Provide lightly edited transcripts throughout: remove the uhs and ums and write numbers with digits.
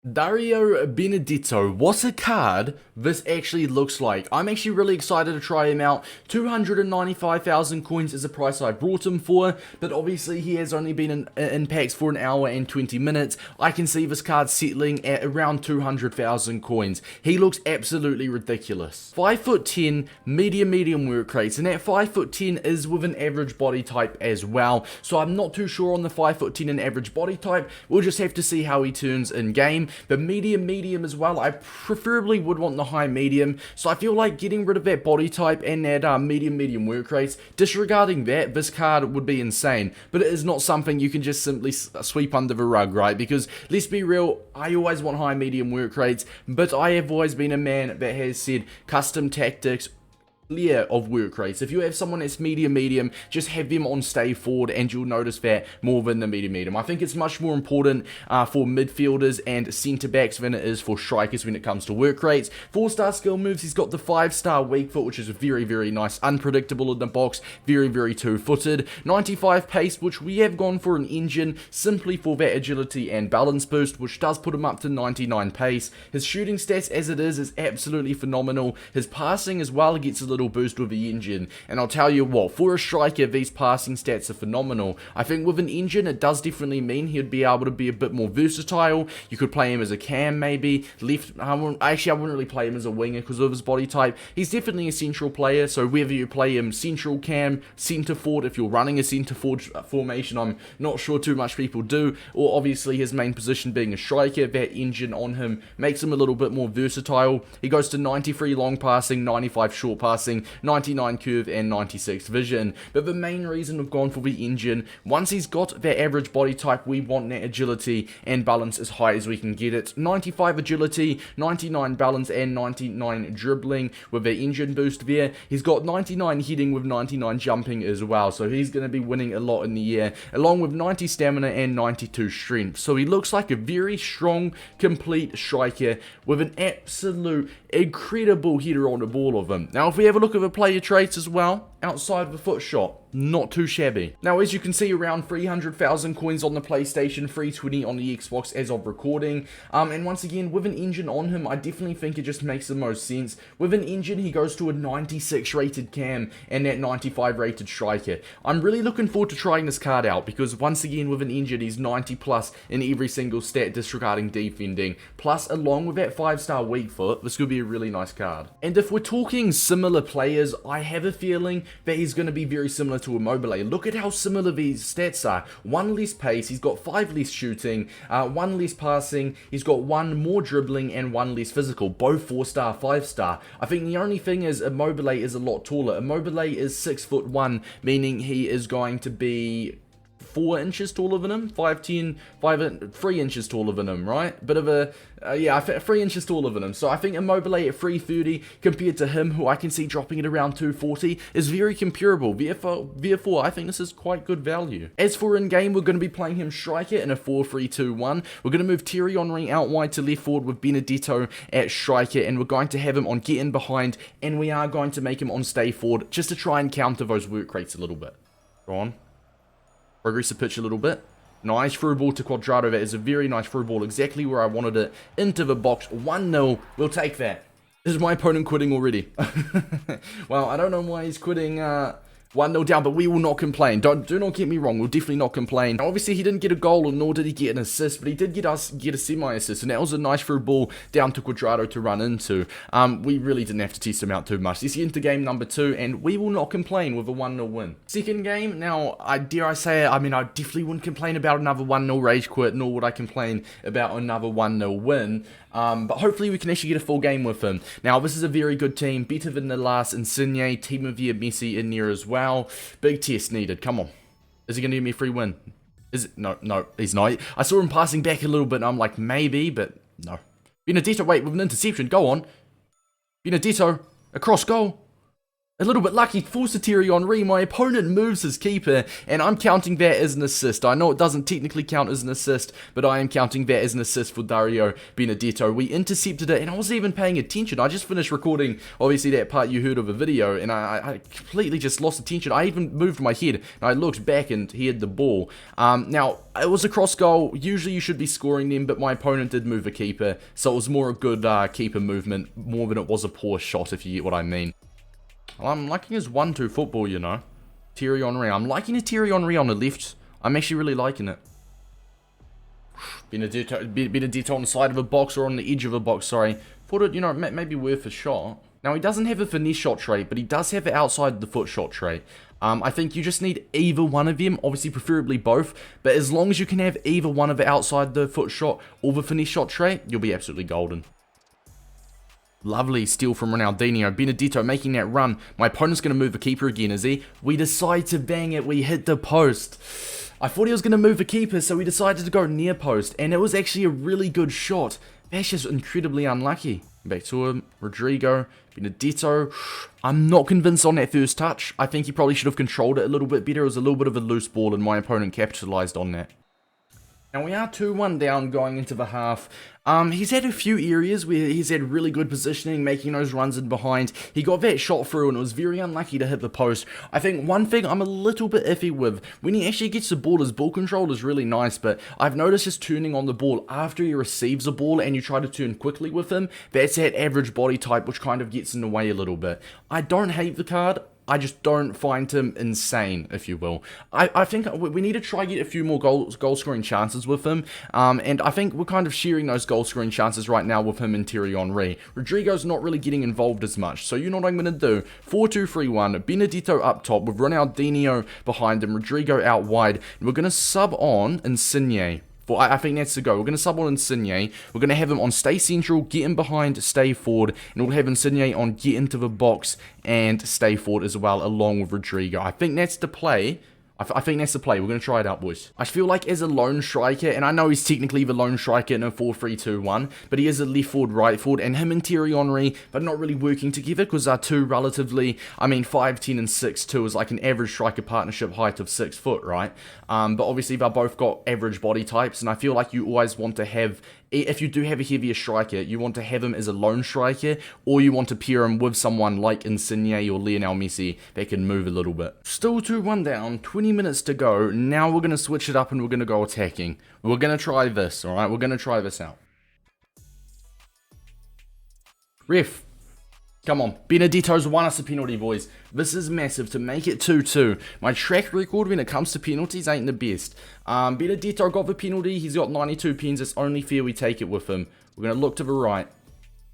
Dario Benedetto, what a card this actually looks like. I'm actually really excited to try him out. 295,000 coins is the price I brought him for, but obviously he has only been in packs for an hour and 20 minutes. I can see this card settling at around 200,000 coins. He looks absolutely ridiculous. 5'10", medium work rates, and that 5'10" is with an average body type as well. So I'm not too sure on the 5'10" and average body type. We'll just have to see how he turns in game. But medium as well, I preferably would want the high medium, so I feel like getting rid of that body type and that medium work rates, disregarding that, this card would be insane. But it is not something you can just simply sweep under the rug, right? Because let's be real, I always want high medium work rates, but I have always been a man that has said custom tactics clear of work rates. If you have someone that's medium, just have them on stay forward and you'll notice that more than the medium. I think it's much more important for midfielders and centre backs than it is for strikers when it comes to work rates. 4-star skill moves, he's got the 5-star weak foot, which is very nice, unpredictable in the box, very two-footed. 95 pace, which we have gone for an engine simply for that agility and balance boost, which does put him up to 99 pace. His shooting stats as it is absolutely phenomenal. His passing as well gets a little boost with the engine, and I'll tell you what, for a striker these passing stats are phenomenal. I think with an engine it does definitely mean he'd be able to be a bit more versatile. You could play him as a cam, maybe left. I wouldn't really play him as a winger because of his body type. He's definitely a central player, so whether you play him central cam, centre forward, if you're running a centre forward formation, I'm not sure too much people do, or obviously his main position being a striker, that engine on him makes him a little bit more versatile. He goes to 93 long passing, 95 short passing, 99 curve and 96 vision. But the main reason we've gone for the engine, once he's got that average body type, we want that agility and balance as high as we can get it. 95 agility, 99 balance and 99 dribbling with the engine boost there. He's got 99 hitting with 99 jumping as well, so he's going to be winning a lot in the air, along with 90 stamina and 92 strength. So he looks like a very strong, complete striker with an absolute incredible header on the ball of him. Now if we have a look at the player traits as well, outside of the foot shot, not too shabby. Now as you can see, around 300,000 coins on the PlayStation, 320 on the Xbox as of recording, and once again with an engine on him, I definitely think it just makes the most sense. With an engine he goes to a 96 rated cam and that 95 rated striker. I'm really looking forward to trying this card out because once again with an engine he's 90 plus in every single stat disregarding defending, plus along with that 5-star weak foot, this could be a really nice card. And if we're talking similar players, I have a feeling that he's going to be very similar to Immobile. Look at how similar these stats are. 1 less pace, he's got 5 less shooting, 1 less passing, he's got 1 more dribbling and 1 less physical, both 4-star, 5-star. I think the only thing is Immobile is a lot taller. Immobile is 6'1", meaning he is going to be 4 inches taller than him, 5'10", 3 inches taller than him, right? Bit of a, 3 inches taller than him. So I think Immobile at 330 compared to him, who I can see dropping at around 240, is very comparable. Therefore, I think this is quite good value. As for in-game, we're going to be playing him striker in a 4-3-2-1. We're going to move Thierry Henry out wide to left forward with Benedetto at striker, and we're going to have him on get in behind, and we are going to make him on stay forward, just to try and counter those work rates a little bit. Go on. Progress the pitch a little bit. Nice through ball to Cuadrado. That is a very nice through ball. Exactly where I wanted it. Into the box. 1-0. We'll take that. This is my opponent quitting already. Well, I don't know why he's quitting 1-0 down, but we will not complain. Do not get me wrong, we'll definitely not complain. Now, obviously, he didn't get a goal, or nor did he get an assist, but he did get a semi-assist, and that was a nice through ball down to Cuadrado to run into. We really didn't have to test him out too much. This is into game number 2, and we will not complain with a 1-0 win. Second game, now, dare I say it, I definitely wouldn't complain about another 1-0 rage quit, nor would I complain about another 1-0 win. But hopefully we can actually get a full game with him. Now, this is a very good team, better than the last Insigne, team of the year Messi in there as well. Big test needed, come on. Is he going to give me a free win? Is it? No, he's not. I saw him passing back a little bit, and I'm like, maybe, but no. Benedetto, wait, with an interception, go on. Benedetto, across goal. A little bit lucky, forced to Thierry Henry. My opponent moves his keeper, and I'm counting that as an assist. I know it doesn't technically count as an assist, but I am counting that as an assist for Dario Benedetto. We intercepted it, and I wasn't even paying attention. I just finished recording, obviously, that part you heard of a video, and I completely just lost attention. I even moved my head, and I looked back, and he had the ball. Now, it was a cross goal. Usually you should be scoring them, but my opponent did move a keeper, so it was more a good keeper movement, more than it was a poor shot, if you get what I mean. Well, I'm liking his 1-2 football, you know. Thierry Henry. I'm liking a Thierry Henry on the left. I'm actually really liking it. Benedetto on the side of a box, or on the edge of a box, sorry. Thought it, you know, maybe worth a shot. Now, he doesn't have a finesse shot trait, but he does have an outside the foot shot trait. I think you just need either one of them, obviously preferably both, but as long as you can have either one of the outside the foot shot or the finesse shot trait, you'll be absolutely golden. Lovely steal from Ronaldinho. Benedetto making that run. My opponent's going to move the keeper again, is he? We decide to bang it. We hit the post. I thought he was going to move the keeper, so we decided to go near post, and it was actually a really good shot. That's just incredibly unlucky. Back to him. Rodrigo. Benedetto. I'm not convinced on that first touch. I think he probably should have controlled it a little bit better. It was a little bit of a loose ball, and my opponent capitalized on that. Now we are 2-1 down going into the half. He's had a few areas where he's had really good positioning, making those runs in behind. He got that shot through and it was very unlucky to hit the post. I think one thing I'm a little bit iffy with, when he actually gets the ball, his ball control is really nice, but I've noticed his turning on the ball after he receives the ball and you try to turn quickly with him, that's that average body type which kind of gets in the way a little bit. I don't hate the card. I just don't find him insane, if you will. I think we need to try get a few more goal-scoring chances with him, and I think we're kind of sharing those goal-scoring chances right now with him and Thierry Henry. Rodrigo's not really getting involved as much, so you know what I'm going to do. 4-2-3-1, Benedetto up top with Ronaldinho behind him, Rodrigo out wide, and we're going to sub on Insigne. I think that's the go. We're going to sub on Insigne. We're going to have him on stay central, get in behind, stay forward. And we'll have Insigne on get into the box and stay forward as well, along with Rodrigo. I think that's the play. I think that's the play. We're going to try it out, boys. I feel like as a lone striker, and I know he's technically the lone striker in a 4-3-2-1, but he is a left forward, right forward, and him and Thierry Henry, but not really working together because they're two relatively, 5'10" and 6'2" is like an average striker partnership height of 6 foot, right? But obviously they've both got average body types, and I feel like you always want to have, if you do have a heavier striker, you want to have him as a lone striker, or you want to pair him with someone like Insigne or Lionel Messi that can move a little bit. Still 2-1 down, 20 minutes to go. Now we're going to switch it up and we're going to go attacking. We're going to try this, alright? We're going to try this out. Ref. Come on, Benedetto's won us a penalty, boys. This is massive to make it 2-2. My track record when it comes to penalties ain't the best. Benedetto got the penalty. He's got 92 pens. It's only fair we take it with him. We're going to look to the right.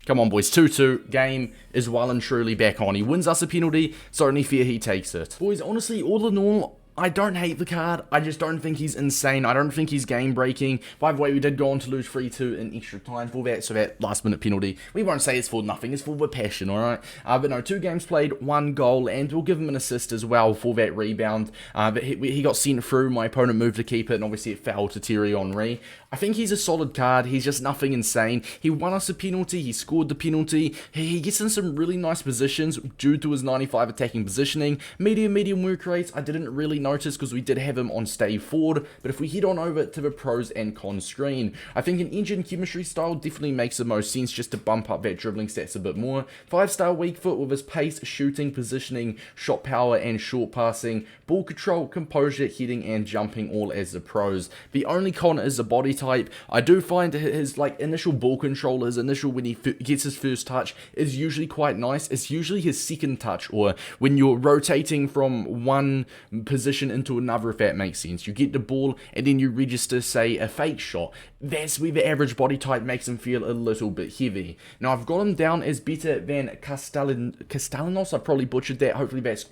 Come on, boys. 2-2. Game is well and truly back on. He wins us a penalty. It's only fair he takes it. Boys, honestly, all in all, I don't hate the card. I just don't think he's insane. I don't think he's game-breaking. By the way, we did go on to lose 3-2 in extra time for that, so that last-minute penalty, we won't say it's for nothing. It's for the passion, alright? But no, 2 games played, 1 goal, and we'll give him an assist as well for that rebound. But he got sent through. My opponent moved to keep it, and obviously it fell to Thierry Henry. I think he's a solid card. He's just nothing insane. He won us a penalty. He scored the penalty. He gets in some really nice positions due to his 95 attacking positioning. Medium work rates, I didn't really notice because we did have him on stay forward. But if we head on over to the pros and cons screen, I think an engine chemistry style definitely makes the most sense just to bump up that dribbling stats a bit more. 5-star weak foot with his pace, shooting, positioning, shot power and short passing, ball control, composure, heading and jumping all as the pros. The only con is the body type. I do find his initial ball control, his initial when he gets his first touch is usually quite nice. It's usually his second touch, or when you're rotating from one position into another, if that makes sense. You get the ball and then you register, say, a fake shot. That's where the average body type makes him feel a little bit heavy. Now I've got him down as better than Castellanos. I probably butchered that. Hopefully that's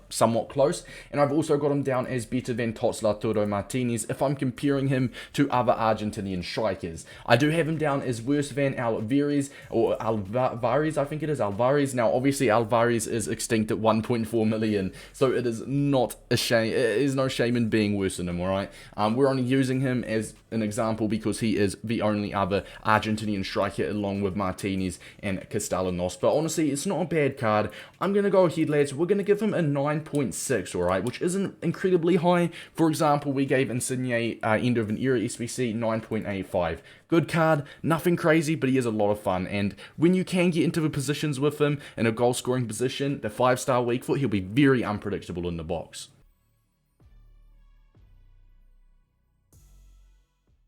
somewhat close. And I've also got him down as better than Tots Lautaro Martinez if I'm comparing him to other Argentinian strikers. I do have him down as worse than Alvarez, or Alvarez, I think it is, Alvarez. Now, obviously, Alvarez is extinct at 1.4 million, so it is not a shame. There's no shame in being worse than him, alright? We're only using him as an example because he is the only other Argentinian striker along with Martinez and Castellanos. But honestly, it's not a bad card. I'm going to go ahead, lads. We're going to give him a 9.6, alright? Which isn't incredibly high. For example, we gave Insigne end of an era SBC 9.85. Good card, nothing crazy, but he is a lot of fun. And when you can get into the positions with him in a goal-scoring position, the 5-star weak foot, he'll be very unpredictable in the box.